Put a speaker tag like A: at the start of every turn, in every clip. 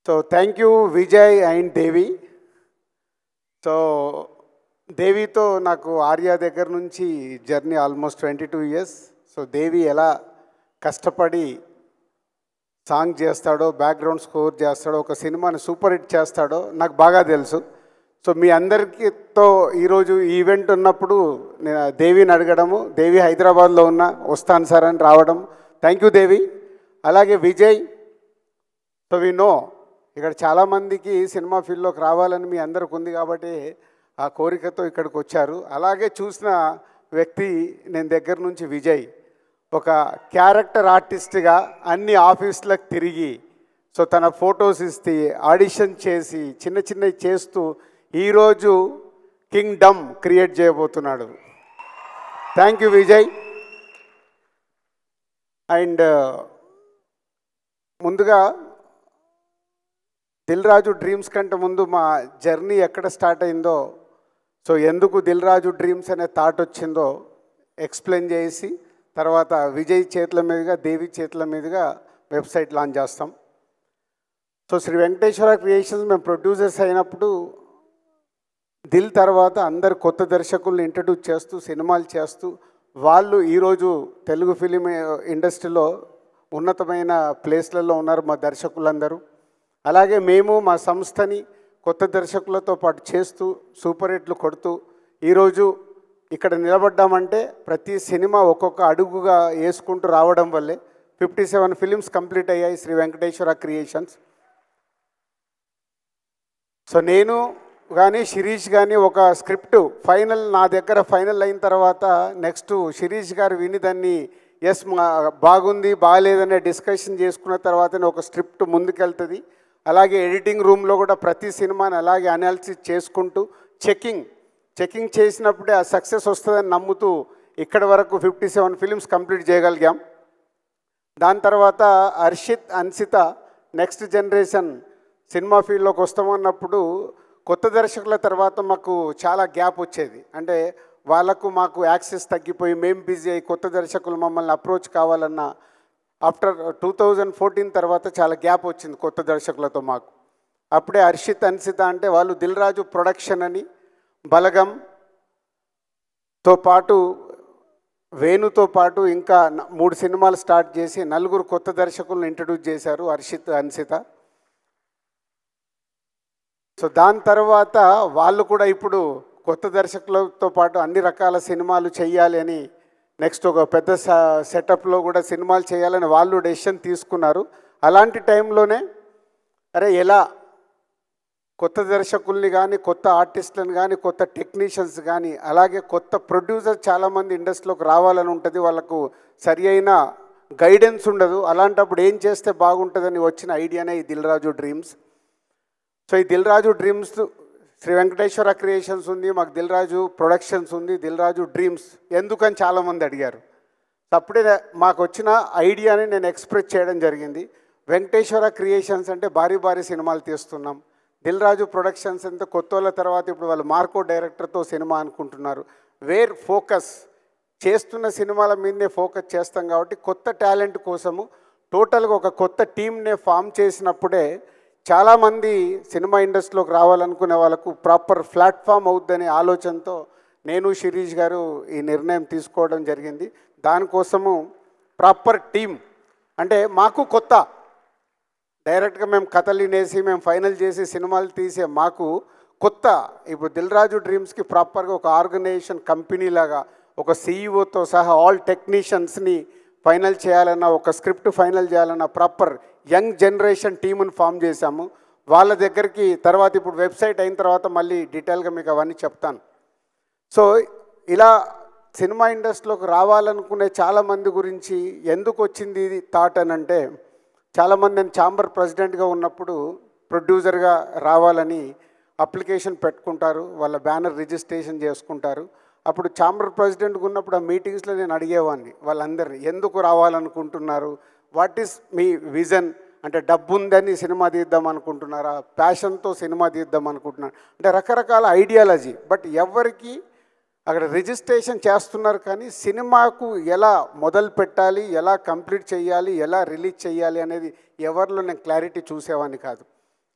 A: So thank you Vijay and Devi. So దేవితో నాకు ఆర్య దగ్గర నుంచి journey almost 22 years. So Devi ఎలా కష్టపడి సాంగ్ చేస్తాడో, బ్యాక్గ్రౌండ్ స్కోర్ చేస్తాడో, ఒక సినిమాని సూపర్ హిట్ చేస్తాడో నాకు బాగా తెలుసు. సో మీ అందరికీతో ఈరోజు ఈవెంట్ ఉన్నప్పుడు నేను దేవిని అడగడము, దేవి హైదరాబాద్లో వస్తాను సార్ అని రావడం. థ్యాంక్ యూ దేవి. అలాగే విజయ్. సో వి నో ఇక్కడ చాలామందికి సినిమా ఫీల్డ్లోకి రావాలని మీ అందరికి ఉంది కాబట్టి ఆ కోరికతో ఇక్కడికి వచ్చారు. అలాగే చూసిన వ్యక్తి నేను దగ్గర నుంచి విజయ్ ఒక క్యారెక్టర్ ఆర్టిస్ట్గా అన్ని ఆఫీసులకు తిరిగి సో తన ఫొటోస్ ఇస్తే ఆడిషన్ చేసి చిన్న చిన్నవి చేస్తూ ఈరోజు కింగ్డమ్ క్రియేట్ చేయబోతున్నాడు. Thank you Vijay. అండ్ ముందుగా దిల్ రాజు డ్రీమ్స్ కంటే ముందు మా జర్నీ ఎక్కడ స్టార్ట్ అయిందో, సో ఎందుకు దిల్ రాజు డ్రీమ్స్ అనే థాట్ వచ్చిందో ఎక్స్ప్లెయిన్ చేసి తర్వాత విజయ్ చేతుల మీదుగా, దేవి చేతుల మీదుగా వెబ్సైట్ లాంచ్ చేస్తాం. సో శ్రీ వెంకటేశ్వర క్రియేషన్స్ మేము ప్రొడ్యూసర్స్ అయినప్పుడు దిల్ తర్వాత అందరు కొత్త దర్శకుల్ని ఇంట్రడ్యూస్ చేస్తూ సినిమాలు చేస్తూ వాళ్ళు ఈరోజు తెలుగు ఫిలిం ఇండస్ట్రీలో ఉన్నతమైన ప్లేస్లలో ఉన్నారు మా దర్శకులందరూ. అలాగే మేము మా సంస్థని కొత్త దర్శకులతో పాటు చేస్తూ సూపర్ హిట్లు కొడుతూ ఈరోజు ఇక్కడ నిలబడ్డామంటే ప్రతి సినిమా ఒక్కొక్క అడుగుగా వేసుకుంటూ రావడం వల్లే 57 ఫిలిమ్స్ కంప్లీట్ అయ్యాయి శ్రీ వెంకటేశ్వర క్రియేషన్స్. సో నేను కానీ శిరీష్ కానీ ఒక స్క్రిప్ట్ ఫైనల్ నా దగ్గర ఫైనల్ అయిన తర్వాత నెక్స్ట్ శిరీష్ గారు విని దాన్ని ఎస్ బాగుంది బాగాలేదనే డిస్కషన్ చేసుకున్న తర్వాతనే ఒక స్క్రిప్ట్ ముందుకెళ్తుంది. అలాగే ఎడిటింగ్ రూమ్లో కూడా ప్రతి సినిమాని అలాగే అనాలిసిస్ చేసుకుంటూ చెకింగ్ చేసినప్పుడే ఆ సక్సెస్ వస్తుందని నమ్ముతూ ఇక్కడి వరకు 57 ఫిలిమ్స్ కంప్లీట్ చేయగలిగాం. దాని తర్వాత Harshit, Ansita next generation cinema ఫీల్డ్లోకి వస్తామన్నప్పుడు కొత్త దర్శకుల తర్వాత మాకు చాలా గ్యాప్ వచ్చేది. అంటే వాళ్ళకు మాకు యాక్సెస్ తగ్గిపోయి మేము బిజీ అయ్యి కొత్త దర్శకులు మమ్మల్ని అప్రోచ్ కావాలన్న ఆఫ్టర్ 2014 తర్వాత చాలా గ్యాప్ వచ్చింది కొత్త దర్శకులతో మాకు. అప్పుడే హర్షిత్, అన్సిత అంటే వాళ్ళు దిల్ రాజు ప్రొడక్షన్ అని బలగంతో పాటు వేణుతో పాటు ఇంకా 3 సినిమాలు స్టార్ట్ చేసి 4 కొత్త దర్శకులను ఇంట్రడ్యూస్ చేశారు హర్షిత్, అన్సిత. సో దాని తర్వాత వాళ్ళు కూడా ఇప్పుడు కొత్త దర్శకులతో పాటు అన్ని రకాల సినిమాలు చేయాలి అని నెక్స్ట్ ఒక పెద్ద సెటప్లో కూడా సినిమాలు చేయాలని వాళ్ళు డెసిషన్ తీసుకున్నారు. అలాంటి టైంలోనే ఎలా కొత్త దర్శకుల్ని కానీ, కొత్త ఆర్టిస్టులను కానీ, కొత్త టెక్నీషియన్స్ కానీ, అలాగే కొత్త ప్రొడ్యూసర్ చాలామంది ఇండస్ట్రీలోకి రావాలని ఉంటుంది. వాళ్ళకు సరి అయిన గైడెన్స్ ఉండదు. అలాంటప్పుడు ఏం చేస్తే బాగుంటుందని వచ్చిన ఐడియానే ఈ దిల్ రాజు డ్రీమ్స్. సో ఈ దిల్ రాజు డ్రీమ్స్ శ్రీ వెంకటేశ్వర క్రియేషన్స్ ఉంది, మాకు దిల్ రాజు ప్రొడక్షన్స్ ఉంది, దిల్ రాజు డ్రీమ్స్ ఎందుకని చాలామంది అడిగారు. అప్పుడే మాకు వచ్చిన ఐడియాని నేను ఎక్స్ప్రెస్ చేయడం జరిగింది. వెంకటేశ్వర క్రియేషన్స్ అంటే భారీ భారీ సినిమాలు తీస్తున్నాం, దిల్ రాజు ప్రొడక్షన్స్ అంటే కొత్త వాళ్ళ తర్వాత ఇప్పుడు వాళ్ళు మార్కో డైరెక్టర్తో సినిమా అనుకుంటున్నారు. వేర్ ఫోకస్ చేస్తున్న సినిమాల మీదనే ఫోకస్ చేస్తాం కాబట్టి కొత్త టాలెంట్ కోసము టోటల్గా ఒక కొత్త టీమ్నే ఫామ్ చేసినప్పుడే చాలామంది సినిమా ఇండస్ట్రీలోకి రావాలనుకునే వాళ్ళకు ప్రాపర్ ప్లాట్ఫామ్ అవుద్దనే ఆలోచనతో నేను శిరీష్ గారు ఈ నిర్ణయం తీసుకోవడం జరిగింది. దానికోసము ప్రాపర్ టీమ్ అంటే మాకు కొత్త డైరెక్ట్గా మేము కథలు వినేసి మేము ఫైనల్ చేసి సినిమాలు తీసే మాకు కొత్త ఇప్పుడు దిల్ రాజు డ్రీమ్స్కి ప్రాపర్గా ఒక ఆర్గనైజేషన్ కంపెనీ లాగా ఒక సీఈఓతో సహా ఆల్ టెక్నీషియన్స్ని ఫైనల్ చేయాలన్న ఒక స్క్రిప్ట్ ఫైనల్ చేయాలన్న ప్రాపర్ యంగ్ జనరేషన్ టీముని ఫామ్ చేశాము. వాళ్ళ దగ్గరికి తర్వాత ఇప్పుడు వెబ్సైట్ అయిన తర్వాత మళ్ళీ డీటెయిల్గా మీకు అవన్నీ చెప్తాను. సో ఇలా సినిమా ఇండస్ట్రీలోకి రావాలనుకునే చాలామంది గురించి ఎందుకు వచ్చింది ఇది థాట్ అని అంటే, చాలామంది నేను ఛాంబర్ ప్రెసిడెంట్గా ఉన్నప్పుడు ప్రొడ్యూసర్గా రావాలని అప్లికేషన్ పెట్టుకుంటారు, వాళ్ళ బ్యానర్ రిజిస్ట్రేషన్ చేసుకుంటారు. అప్పుడు ఛాంబర్ ప్రెసిడెంట్గా ఉన్నప్పుడు ఆ మీటింగ్స్లో నేను అడిగేవాడిని వాళ్ళందరినీ, ఎందుకు రావాలనుకుంటున్నారు, వాట్ ఈస్ మీ విజన్, అంటే డబ్బు ఉందని సినిమా తీద్దాం అనుకుంటున్నారా, ప్యాషన్తో సినిమా తీద్దాం అనుకుంటున్నారు అంటే రకరకాల ఐడియాలజీ. బట్ ఎవరికి అక్కడ రిజిస్ట్రేషన్ చేస్తున్నారు కానీ సినిమాకు ఎలా మొదలు పెట్టాలి, ఎలా కంప్లీట్ చేయాలి, ఎలా రిలీజ్ చేయాలి అనేది ఎవరిలో నేను క్లారిటీ చూసేవాడిని కాదు.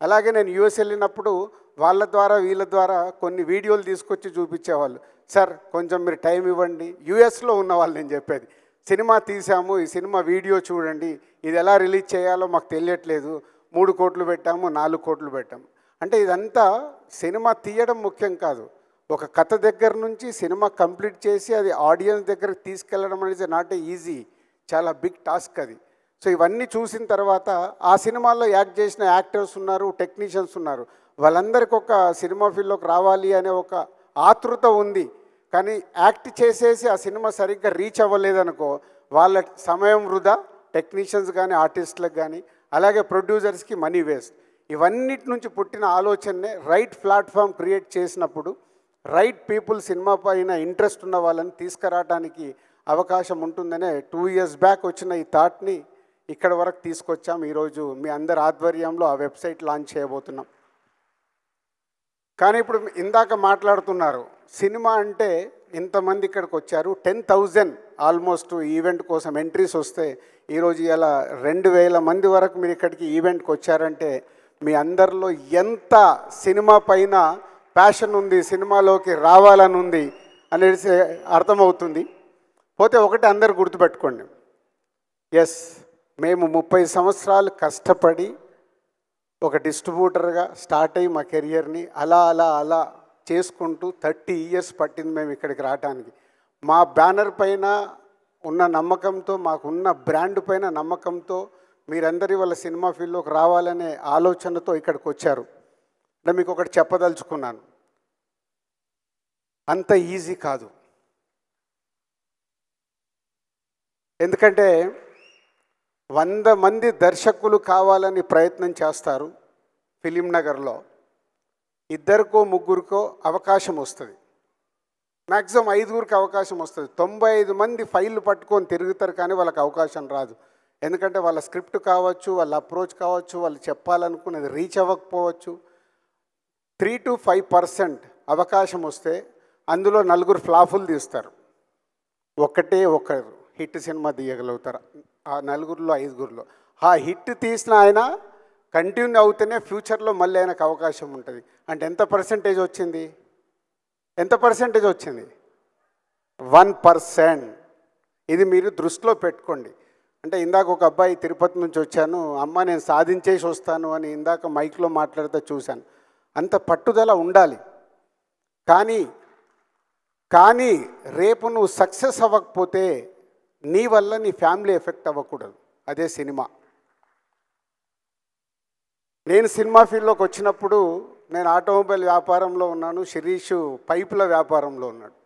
A: అలాగే నేను యూఎస్ వెళ్ళినప్పుడు వాళ్ళ ద్వారా వీళ్ళ ద్వారా కొన్ని వీడియోలు తీసుకొచ్చి చూపించేవాళ్ళు. సార్ కొంచెం మీరు టైం ఇవ్వండి. యూఎస్లో ఉన్న వాళ్ళు నేను చెప్పేది, సినిమా తీసాము, ఈ సినిమా వీడియో చూడండి, ఇది ఎలా రిలీజ్ చేయాలో మాకు తెలియట్లేదు, 3 కోట్లు పెట్టాము, 4 కోట్లు పెట్టాము. అంటే ఇదంతా సినిమా తీయడం ముఖ్యం కాదు, ఒక కథ దగ్గర నుంచి సినిమా కంప్లీట్ చేసి అది ఆడియన్స్ దగ్గరికి తీసుకెళ్ళడం అనేది నాట్ ఈజీ, చాలా బిగ్ టాస్క్ అది. సో ఇవన్నీ చూసిన తర్వాత ఆ సినిమాల్లో యాక్ట్ చేసిన యాక్టర్స్ ఉన్నారు, టెక్నీషియన్స్ ఉన్నారు, వాళ్ళందరికీ ఒక సినిమా ఫీల్డ్లోకి రావాలి అనే ఒక ఆతృత ఉంది. కానీ యాక్ట్ చేసేసి ఆ సినిమా సరిగ్గా రీచ్ అవ్వలేదనుకో వాళ్ళ సమయం వృధా, టెక్నీషియన్స్ కానీ ఆర్టిస్టులకు కానీ, అలాగే ప్రొడ్యూసర్స్కి మనీ వేస్ట్. ఇవన్నిటి నుంచి పుట్టిన ఆలోచననే రైట్ ప్లాట్ఫామ్ క్రియేట్ చేసినప్పుడు రైట్ పీపుల్ సినిమా పైన ఇంట్రెస్ట్ ఉన్న వాళ్ళని తీసుకురావడానికి అవకాశం ఉంటుందనే 2 years బ్యాక్ వచ్చిన ఈ థాట్ని ఇక్కడ వరకు తీసుకొచ్చాం. ఈరోజు మీ అందరి ఆధ్వర్యంలో ఆ వెబ్సైట్ లాంచ్ చేయబోతున్నాం. కానీ ఇప్పుడు ఇందాక మాట్లాడుతున్నారు, సినిమా అంటే ఇంతమంది ఇక్కడికి వచ్చారు, 10,000 ఆల్మోస్ట్ ఈవెంట్ కోసం ఎంట్రీస్ వస్తే ఈరోజు ఇలా 2,000 మంది వరకు మీరు ఇక్కడికి ఈవెంట్కి వచ్చారంటే మీ అందరిలో ఎంత సినిమా పైన ప్యాషన్ ఉంది, సినిమాలోకి రావాలని ఉంది అనేది అర్థమవుతుంది. పోతే ఒకటి అందరు గుర్తుపెట్టుకోండి, ఎస్ మేము 30 సంవత్సరాలు కష్టపడి ఒక డిస్ట్రిబ్యూటర్గా స్టార్ట్ అయ్యి మా కెరియర్ని అలా చేసుకుంటూ 30 years పట్టింది మేము ఇక్కడికి రావడానికి. మా బ్యానర్ పైన ఉన్న నమ్మకంతో, మాకున్న బ్రాండ్ పైన నమ్మకంతో మీరందరి వాళ్ళ సినిమా ఫీల్డ్లోకి రావాలనే ఆలోచనతో ఇక్కడికి వచ్చారు. అంటే మీకు ఒకటి చెప్పదలుచుకున్నాను, అంత ఈజీ కాదు. ఎందుకంటే 100 మంది దర్శకులు కావాలని ప్రయత్నం చేస్తారు. ఫిలిం నగర్లో 2కో 3కో అవకాశం వస్తుంది, మ్యాక్సిమం 5గురికి అవకాశం వస్తుంది. 95 మంది ఫైళ్ళు పట్టుకొని తిరుగుతారు, కానీ వాళ్ళకి అవకాశం రాదు. ఎందుకంటే వాళ్ళ స్క్రిప్ట్ కావచ్చు, వాళ్ళ అప్రోచ్ కావచ్చు, వాళ్ళు చెప్పాలనుకున్నది రీచ్ అవ్వకపోవచ్చు. 3 to 5% అవకాశం వస్తే అందులో 4 ఫ్లాపులు తీస్తారు, ఒకరు హిట్ సినిమా తీయగలుగుతారు. ఆ 4లో 5గురిలో ఆ హిట్ తీసిన ఆయన కంటిన్యూ అవుతూనే ఫ్యూచర్లో మళ్ళీ ఆయనకు అవకాశం ఉంటుంది. అంటే ఎంత పర్సెంటేజ్ వచ్చింది? 1%. ఇది మీరు దృష్టిలో పెట్టుకోండి. అంటే ఇందాక ఒక అబ్బాయి తిరుపతి నుంచి వచ్చాను, అమ్మ నేను సాధించేసి వస్తాను అని ఇందాక మైక్లో మాట్లాడితే చూశాను. అంత పట్టుదల ఉండాలి. కానీ రేపు నువ్వు సక్సెస్ అవ్వకపోతే నీ వల్ల నీ ఫ్యామిలీ ఎఫెక్ట్ అవ్వకూడదు. అదే సినిమా. నేను సినిమా ఫీల్డ్లోకి వచ్చినప్పుడు నేను ఆటోమొబైల్ వ్యాపారంలో ఉన్నాను, శిరీష్ పైపుల వ్యాపారంలో ఉన్నాడు.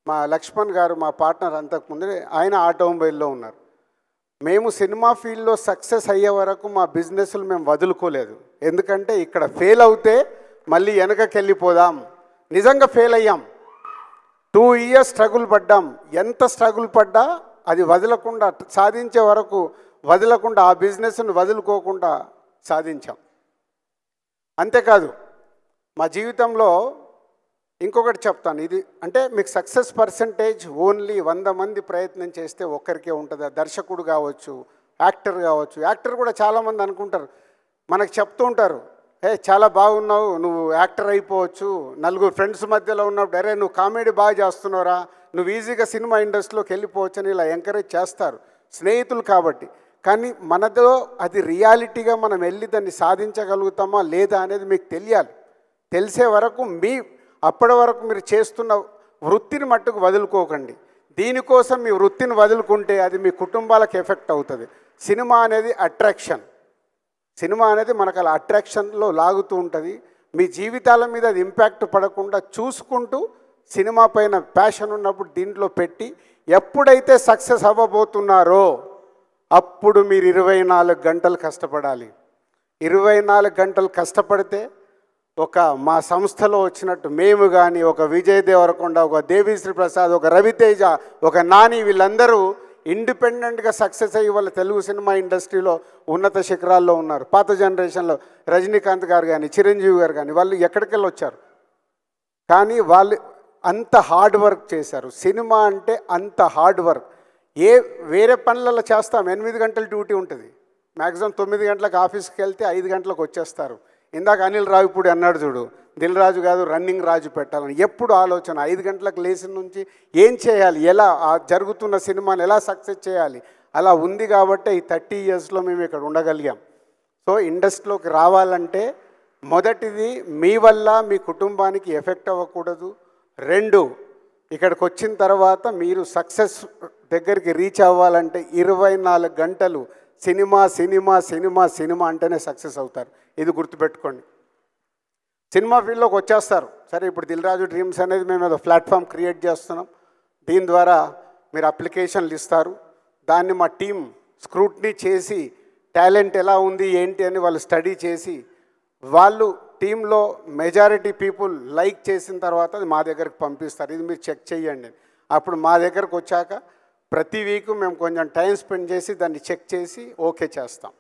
A: మా లక్ష్మణ్ గారు మా పార్ట్నర్ అంతకుముందే ఆయన ఆటోమొబైల్లో ఉన్నారు. మేము సినిమా ఫీల్డ్లో సక్సెస్ అయ్యే వరకు మా బిజినెస్లు మేము వదులుకోలేదు. ఎందుకంటే ఇక్కడ ఫెయిల్ అవుతే మళ్ళీ వెనకకి వెళ్ళిపోదాం. నిజంగా ఫెయిల్ అయ్యాం, 2 years స్ట్రగుల్ పడ్డాం. ఎంత స్ట్రగుల్ పడ్డా అది వదలకుండా, సాధించే వరకు వదలకుండా, ఆ బిజినెస్ను వదులుకోకుండా సాధించాం. అంతేకాదు మా జీవితంలో ఇంకొకటి చెప్తాను, ఇది అంటే మీకు సక్సెస్ పర్సంటేజ్ ఓన్లీ 100 మంది ప్రయత్నం చేస్తే ఒక్కరికే ఉంటుంది. దర్శకుడు కావచ్చు, యాక్టర్ కావచ్చు. యాక్టర్ కూడా చాలామంది అనుకుంటారు, మనకు చెప్తూ ఉంటారు, చాలా బాగున్నావు, నువ్వు యాక్టర్ అయిపోవచ్చు. 4 ఫ్రెండ్స్ మధ్యలో ఉన్నప్పుడు అరే నువ్వు కామెడీ బాగా చేస్తున్నావురా, నువ్వు ఈజీగా సినిమా ఇండస్ట్రీలోకి వెళ్ళిపోవచ్చు అని ఇలా ఎంకరేజ్ చేస్తారు స్నేహితులు కాబట్టి. కానీ మనలో అది రియాలిటీగా మనం వెళ్ళి దాన్ని సాధించగలుగుతామా లేదా అనేది మీకు తెలియాలి. తెలిసే వరకు అప్పటి వరకు మీరు చేస్తున్న వృత్తిని మట్టుకు వదులుకోకండి. దీనికోసం మీ వృత్తిని వదులుకుంటే అది మీ కుటుంబాలకు ఎఫెక్ట్ అవుతుంది. సినిమా అనేది అట్రాక్షన్. సినిమా అనేది మనకు అలా అట్రాక్షన్లో లాగుతూ ఉంటుంది. మీ జీవితాల మీద అది ఇంపాక్ట్ పడకుండా చూసుకుంటూ సినిమా పైన ప్యాషన్ ఉన్నప్పుడు దీంట్లో పెట్టి ఎప్పుడైతే సక్సెస్ అవ్వబోతున్నారో అప్పుడు మీరు 24 గంటలు కష్టపడాలి. 24 గంటలు కష్టపడితే ఒక మా సంస్థలో వచ్చినట్టు మేము కానీ, ఒక విజయ్ దేవరకొండ, ఒక దేవిశ్రీ ప్రసాద్, ఒక రవితేజ, ఒక నాని, వీళ్ళందరూ ఇండిపెండెంట్గా సక్సెస్ అయ్యి వాళ్ళ తెలుగు సినిమా ఇండస్ట్రీలో ఉన్నత శిఖరాల్లో ఉన్నారు. పాత జనరేషన్లో రజనీకాంత్ గారు కానీ, చిరంజీవి గారు కానీ, వాళ్ళు ఎక్కడికెళ్ళి వచ్చారు. కానీ వాళ్ళు అంత హార్డ్ వర్క్ చేశారు. సినిమా అంటే అంత హార్డ్ వర్క్. వేరే పనులలో చేస్తాం, 8 గంటల డ్యూటీ ఉంటుంది, మ్యాక్సిమం 9 గంటలకు ఆఫీస్కి వెళ్తే 5 గంటలకు వచ్చేస్తారు. ఇందాక అనిల్ రావిపూడి అన్నాడు చూడు, దిల్ రాజు కాదు రన్నింగ్ రాజు పెట్టాలని. ఎప్పుడు ఆలోచన 5 గంటలకు లేచిన నుంచి ఏం చేయాలి, ఎలా ఆ జరుగుతున్న సినిమాని ఎలా సక్సెస్ చేయాలి, అలా ఉంది కాబట్టి ఈ 30 ఇయర్స్లో మేము ఇక్కడ ఉండగలిగాం. సో ఇండస్ట్రీలోకి రావాలంటే మొదటిది మీ వల్ల మీ కుటుంబానికి ఎఫెక్ట్ అవ్వకూడదు. 2, ఇక్కడికి వచ్చిన తర్వాత మీరు సక్సెస్ దగ్గరికి రీచ్ అవ్వాలంటే 24 గంటలు సినిమా సినిమా సినిమా సినిమా అంటేనే సక్సెస్ అవుతారు. ఇది గుర్తుపెట్టుకోండి. సినిమా ఫీల్డ్లోకి వచ్చేస్తారు. సరే, ఇప్పుడు దిల్ రాజు డ్రీమ్స్ అనేది మేము ఏదో ప్లాట్ఫామ్ క్రియేట్ చేస్తున్నాం. దీని ద్వారా మీరు అప్లికేషన్లు ఇస్తారు. దాన్ని మా టీం స్క్రూట్నీ చేసి టాలెంట్ ఎలా ఉంది ఏంటి అని వాళ్ళు స్టడీ చేసి వాళ్ళు టీంలో మెజారిటీ పీపుల్ లైక్ చేసిన తర్వాత అది మా దగ్గరకు పంపిస్తారు. ఇది మీరు చెక్ చేయండి. అప్పుడు మా దగ్గరకు వచ్చాక ప్రతి వీక్ మేము కొంచెం టైం స్పెండ్ చేసి దాన్ని చెక్ చేసి ఓకే చేస్తాం.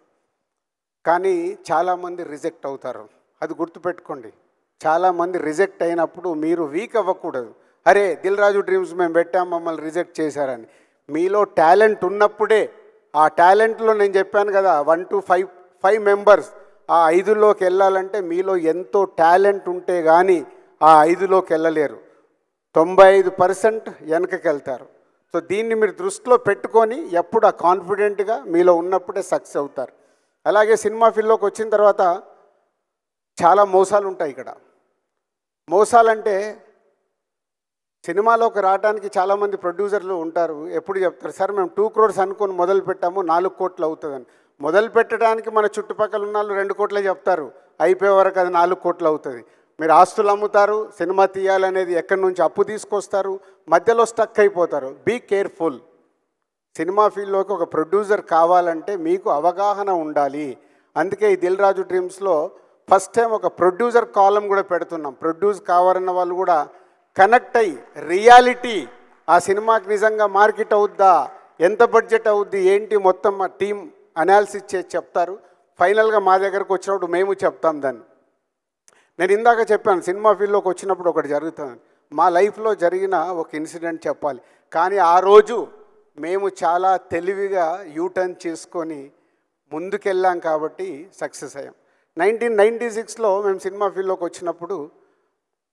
A: కానీ చాలామంది రిజెక్ట్ అవుతారు. అది గుర్తుపెట్టుకోండి. చాలామంది రిజెక్ట్ అయినప్పుడు మీరు వీక్ అవ్వకూడదు. అరే దిల్ రాజు డ్రీమ్స్ మేము పెట్టాం మమ్మల్ని రిజెక్ట్ చేశారని. మీలో టాలెంట్ ఉన్నప్పుడే ఆ టాలెంట్లో నేను చెప్పాను కదా 1 to 5 మెంబర్స్ ఆ 5లోకి వెళ్ళాలంటే మీలో ఎంతో టాలెంట్ ఉంటే కానీ ఆ 5లోకి వెళ్ళలేరు. 95% వెనకకి వెళ్తారు. సో దీన్ని మీరు దృష్టిలో పెట్టుకొని ఎప్పుడు ఆ కాన్ఫిడెంట్గా మీలో ఉన్నప్పుడే సక్సెస్ అవుతారు. అలాగే సినిమా ఫీల్డ్లోకి వచ్చిన తర్వాత చాలా మోసాలు ఉంటాయి. ఇక్కడ మోసాలంటే సినిమాలోకి రావడానికి చాలామంది ప్రొడ్యూసర్లు ఉంటారు. ఎప్పుడు చెప్తారు, సార్ మేము 2 crores అనుకొని మొదలు పెట్టాము 4 కోట్లు అవుతుందని. మొదలు పెట్టడానికి మన చుట్టుపక్కల ఉన్న వాళ్ళు 2 కోట్లే చెప్తారు, అయిపోయే వరకు అది 4 కోట్లు అవుతుంది. మీరు ఆస్తులు అమ్ముతారు, సినిమా తీయాలనేది ఎక్కడి నుంచి అప్పు తీసుకొస్తారు, మధ్యలో స్టక్ అయిపోతారు. Be careful. సినిమా ఫీల్డ్లోకి ఒక ప్రొడ్యూసర్ కావాలంటే మీకు అవగాహన ఉండాలి. అందుకే ఈ దిల్ రాజు డ్రీమ్స్లో ఫస్ట్ టైం ఒక ప్రొడ్యూసర్ కాలం కూడా పెడుతున్నాం. ప్రొడ్యూస్ కావాలన్న వాళ్ళు కూడా కనెక్ట్ అయ్యి రియాలిటీ ఆ సినిమాకి నిజంగా మార్కెట్ అవుద్దా, ఎంత బడ్జెట్ అవుద్ది ఏంటి మొత్తం మా టీం అనాలిసిస్ చేసి చెప్తారు. ఫైనల్గా మా దగ్గరకు వచ్చినప్పుడు మేము చెప్తాం దాన్ని. నేను ఇందాక చెప్పాను సినిమా ఫీల్డ్లోకి వచ్చినప్పుడు ఒకటి జరుగుతుంది. మా లైఫ్లో జరిగిన ఒక ఇన్సిడెంట్ చెప్పాలి. కానీ ఆ రోజు మేము చాలా తెలివిగా యూటర్న్ చేసుకొని ముందుకెళ్ళాం కాబట్టి సక్సెస్ అయ్యాం. 1996లో మేము సినిమా ఫీల్డ్లోకి వచ్చినప్పుడు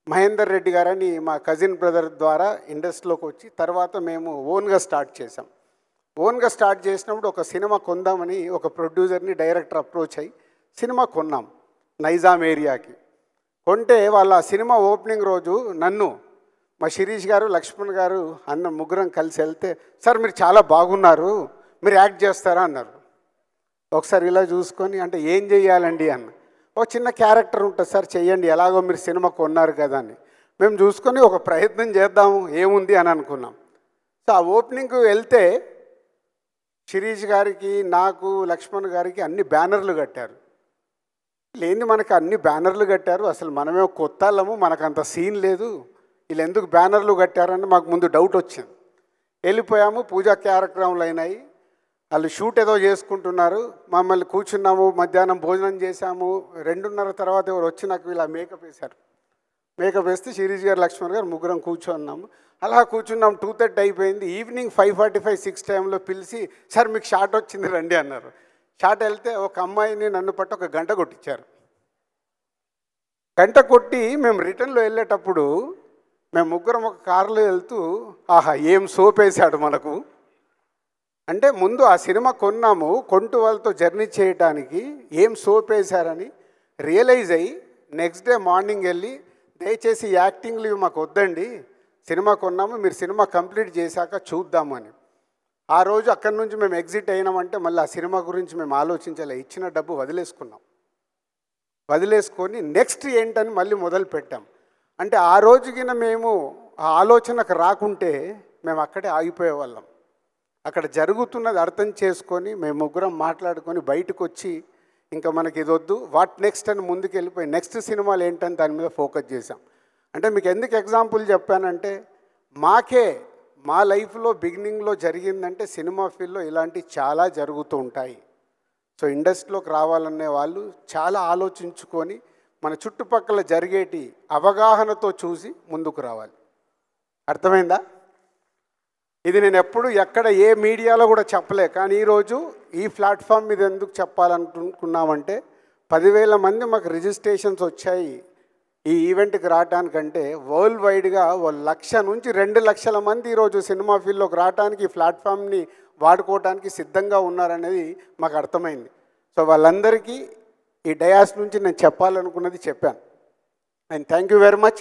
A: మహేందర్ రెడ్డి గారని మా కజిన్ బ్రదర్ ద్వారా ఇండస్ట్రీలోకి వచ్చి తర్వాత మేము ఓన్గా స్టార్ట్ చేసాం. ఓన్గా స్టార్ట్ చేసినప్పుడు ఒక సినిమా కొందామని ఒక ప్రొడ్యూసర్ని డైరెక్టర్ అప్రోచ్ అయ్యి సినిమా కొన్నాం నైజాం ఏరియాకి. కొంటే వాళ్ళ సినిమా ఓపెనింగ్ రోజు నన్ను మా శిరీష్ గారు లక్ష్మణ్ గారు ముగ్గురం కలిసి వెళ్తే, సార్ మీరు చాలా బాగున్నారు, మీరు యాక్ట్ చేస్తారా అన్నారు. ఒకసారి ఇలా చూసుకొని అంటే ఏం చెయ్యాలండి అన్న. ఒక చిన్న క్యారెక్టర్ ఉంటుంది సార్ చెయ్యండి, ఎలాగో మీరు సినిమా కొన్నారు కదా అని. మేము చూసుకొని ఒక ప్రయత్నం చేద్దాము ఏముంది అని అనుకున్నాం. సో ఆ ఓపెనింగ్కి వెళ్తే శిరీష్ గారికి నాకు లక్ష్మణ్ గారికి అన్ని బ్యానర్లు కట్టారు. లేని మనకు అన్ని బ్యానర్లు కట్టారు, అసలు మనమే కొత్త వాళ్ళము, మనకు అంత సీన్ లేదు, వీళ్ళు ఎందుకు బ్యానర్లు కట్టారని మాకు ముందు డౌట్ వచ్చింది. వెళ్ళిపోయాము, పూజా కార్యక్రమాలు అయినాయి, వాళ్ళు షూట్ ఏదో చేసుకుంటున్నారు. మమ్మల్ని కూర్చున్నాము, మధ్యాహ్నం భోజనం చేశాము. 2:30 తర్వాత ఎవరు వచ్చి నాకు ఇలా మేకప్ వేశారు. మేకప్ వేస్తే శిరీష్ గారు లక్ష్మణ్ గారు ముగ్గురం కూర్చున్నాము. అలా కూర్చున్నాం. 2:30 అయిపోయింది. ఈవినింగ్ 5:45-6 టైంలో పిలిచి సార్ మీకు షాట్ వచ్చింది రండి అన్నారు. షాట్ వెళ్తే ఒక అమ్మాయిని నన్ను పట్టి ఒక గంట కొట్టించారు. గంట కొట్టి మేము రిటర్న్లో వెళ్ళేటప్పుడు మేము ముగ్గురం ఒక కారులో వెళ్తూ ఆహా ఏం సోప్ వేసాడు మనకు అంటే, ముందు ఆ సినిమా కొన్నాము, కొంటూ వాళ్ళతో జర్నీ చేయడానికి ఏం సోప్ వేశారని రియలైజ్ అయ్యి నెక్స్ట్ డే మార్నింగ్ వెళ్ళి దయచేసి యాక్టింగ్లు ఇవి మాకు వద్దండి, సినిమా కొన్నాము, మీరు సినిమా కంప్లీట్ చేశాక చూద్దామని. ఆ రోజు అక్కడి నుంచి మేము ఎగ్జిట్ అయినామంటే మళ్ళీ ఆ సినిమా గురించి మేము ఆలోచించలే, ఇచ్చిన డబ్బు వదిలేసుకున్నాం. వదిలేసుకొని నెక్స్ట్ ఏంటని మళ్ళీ మొదలు పెట్టాం. అంటే ఆ రోజుకిన మేము ఆ ఆలోచనకు రాకుంటే మేము అక్కడే ఆగిపోయేవాళ్ళం. అక్కడ జరుగుతున్నది అర్థం చేసుకొని మేము ముగ్గురం మాట్లాడుకొని బయటకు వచ్చి ఇంకా మనకి ఇది వద్దు, వాట్ నెక్స్ట్ అని ముందుకు వెళ్ళిపోయి నెక్స్ట్ సినిమాలు ఏంటని దాని మీద ఫోకస్ చేశాం. అంటే మీకు ఎందుకు ఎగ్జాంపుల్ చెప్పానంటే మా లైఫ్లో బిగినింగ్లో జరిగిందంటే సినిమా ఫీల్డ్లో ఇలాంటివి చాలా జరుగుతూ ఉంటాయి. సో ఇండస్ట్రీలోకి రావాలనే వాళ్ళు చాలా ఆలోచించుకొని మన చుట్టుపక్కల జరిగేటి అవగాహనతో చూసి ముందుకు రావాలి. అర్థమైందా? ఇది నేను ఎప్పుడు ఎక్కడ ఏ మీడియాలో కూడా చెప్పలే, కానీ ఈరోజు ఈ ప్లాట్ఫామ్ మీద ఎందుకు చెప్పాలనుకున్నామంటే 10,000 మంది మాకు రిజిస్ట్రేషన్స్ వచ్చాయి ఈ ఈవెంట్కి రావడానికంటే వరల్డ్ వైడ్గా 1,00,000 నుంచి 2,00,000 మంది ఈరోజు సినిమా ఫీల్డ్లోకి రావడానికి ఈ ప్లాట్ఫామ్ని వాడుకోవడానికి సిద్ధంగా ఉన్నారనేది మాకు అర్థమైంది. సో వాళ్ళందరికీ ఈ డయాస్ నుంచి నేను చెప్పాలనుకున్నది చెప్పాను. And thank you very much.